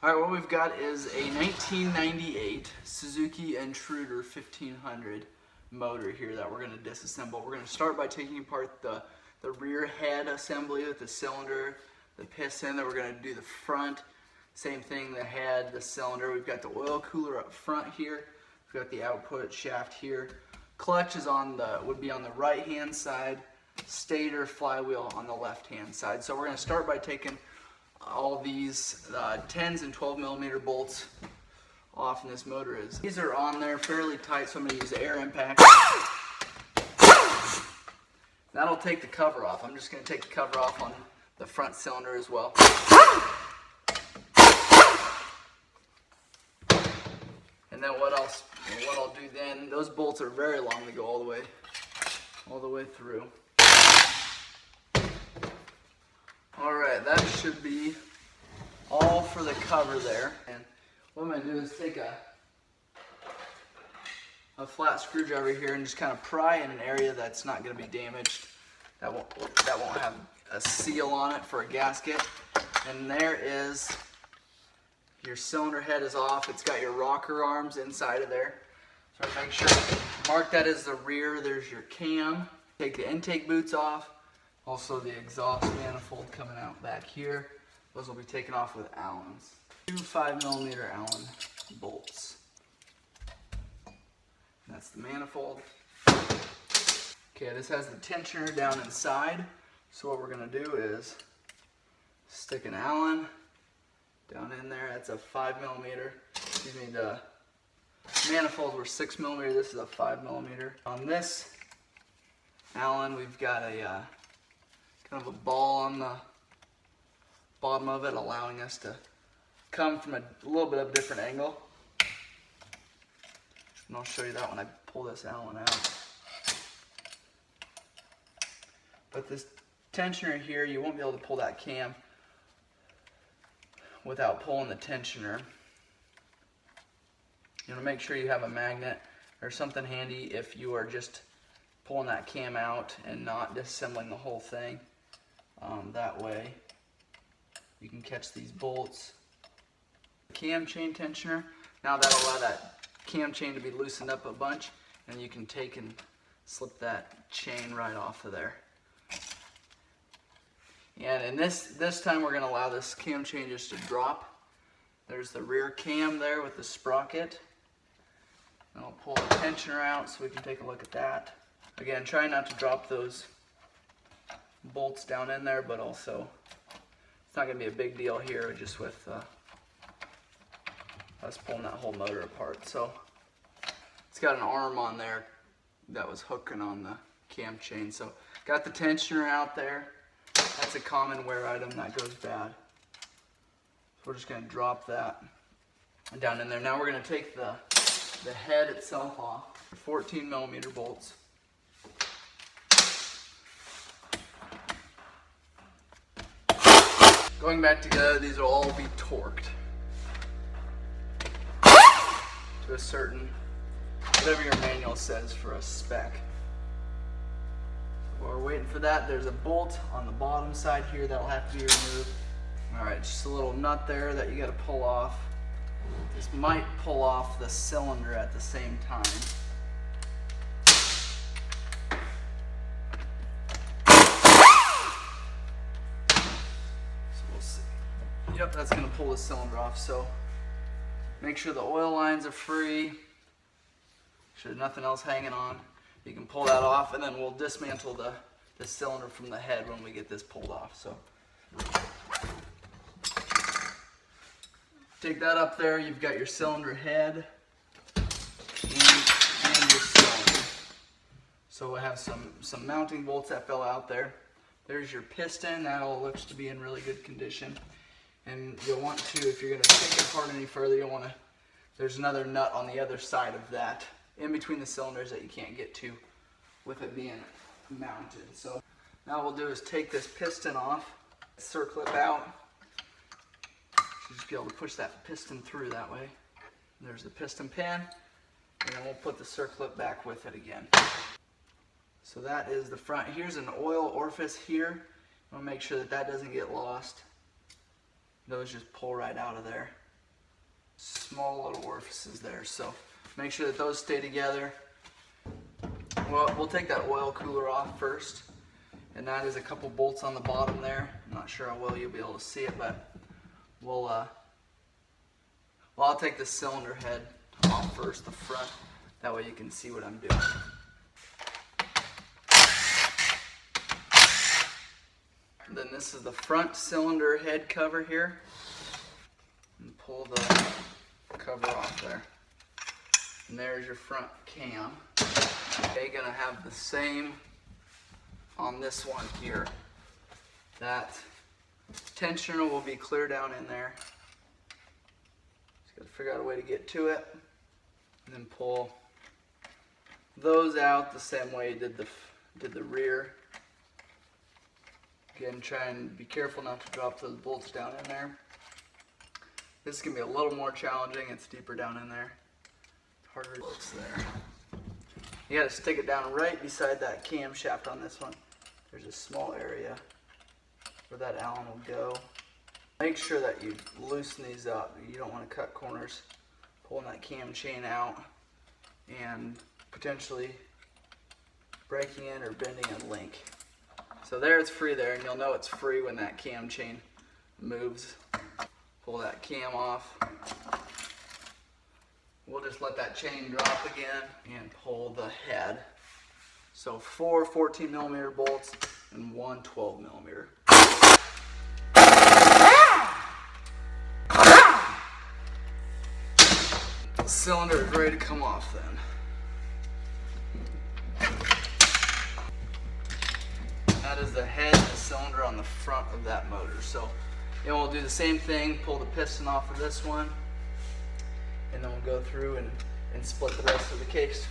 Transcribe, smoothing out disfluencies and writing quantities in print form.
All right, what we've got is a 1998 Suzuki Intruder 1500 motor here that we're going to disassemble. We're going to start by taking apart the rear head assembly with the cylinder, the piston. Then we're going to do the front, same thing, the head, the cylinder. We've got the oil cooler up front here. We've got the output shaft here. Clutch is would be on the right hand side. Stator, flywheel on the left hand side. So we're going to start by taking all these 10s and 12 millimeter bolts off, and this motor is. These are on there fairly tight, so I'm going to use air impact. That'll take the cover off. I'm just going to take the cover off on the front cylinder as well. And then what I'll do then, those bolts are very long, they go all the way through. Alright, that should be all for the cover there. And what I'm going to do is take a flat screwdriver here and just kind of pry in an area that's not going to be damaged, that won't have a seal on it for a gasket. And there is your cylinder head is off. It's got your rocker arms inside of there. So make sure, mark that as the rear. There's your cam. Take the intake boots off. Also the exhaust manifold coming out back here. Those will be taken off with Allens. 2 5mm Allen bolts. That's the manifold. Okay, this has the tensioner down inside. So what we're going to do is stick an Allen down in there. That's a 5mm. Excuse me, the manifolds were 6mm. This is a 5mm. On this Allen, we've got a kind of a ball on the bottom of it, allowing us to come from a little bit of a different angle. And I'll show you that when I pull this Allen out. But this tensioner here, you won't be able to pull that cam without pulling the tensioner. You want to make sure you have a magnet or something handy if you are just pulling that cam out and not disassembling the whole thing. That way you can catch these bolts. Cam chain tensioner, now that'll allow that cam chain to be loosened up a bunch, and you can take and slip that chain right off of there. And this time we're going to allow this cam chain just to drop. There's the rear cam there with the sprocket. And I'll pull the tensioner out so we can take a look at that. Again, try not to drop those bolts down in there, but also it's not going to be a big deal here just with us pulling that whole motor apart. So it's got an arm on there that was hooking on the cam chain. So got the tensioner out there. That's a common wear item that goes bad. So we're just going to drop that down in there. Now we're going to take the head itself off. 14mm bolts. Going back together, these will all be torqued to a certain, whatever your manual says for a spec. So while we're waiting for that, there's a bolt on the bottom side here that'll have to be removed. Alright, just a little nut there that you got to pull off. This might pull off the cylinder at the same time. Yep, that's going to pull the cylinder off. So make sure the oil lines are free. Make sure there's nothing else hanging on. You can pull that off, and then we'll dismantle the cylinder from the head when we get this pulled off. So take that up there. You've got your cylinder head and your cylinder. So we have some mounting bolts that fell out there. There's your piston. That all looks to be in really good condition. And you'll want to, if you're going to take it apart any further, you'll want to, there's another nut on the other side of that, in between the cylinders, that you can't get to with it being mounted. So now what we'll do is take this piston off, circle it out. You should just be able to push that piston through that way. There's the piston pin, and then we'll put the circlip back with it again. So that is the front. Here's an oil orifice here. You want to make sure that that doesn't get lost. Those just pull right out of there. small little orifices there. So make sure that those stay together. Well, we'll take that oil cooler off first, and that is a couple bolts on the bottom there. I'm not sure how well you'll be able to see it, but well, I'll take the cylinder head off first, the front. That way you can see what I'm doing. And then this is the front cylinder head cover here. And pull the cover off there. And there's your front cam. Okay, gonna have the same on this one here. That tensioner will be clear down in there. Just gotta figure out a way to get to it. And then pull those out the same way you did the rear. Again, try and be careful not to drop those bolts down in there. This is going to be a little more challenging. It's deeper down in there. Harder it looks there. You got to stick it down right beside that camshaft on this one. There's a small area where that Allen will go. Make sure that you loosen these up. You don't want to cut corners. Pulling that cam chain out and potentially breaking in or bending a link. So there, it's free there, and you'll know it's free when that cam chain moves. Pull that cam off. We'll just let that chain drop again and pull the head. So 4 14mm bolts and 1 12mm. The cylinder is ready to come off then. That is the head and the cylinder on the front of that motor. So then we'll do the same thing, pull the piston off of this one, and then we'll go through and split the rest of the case.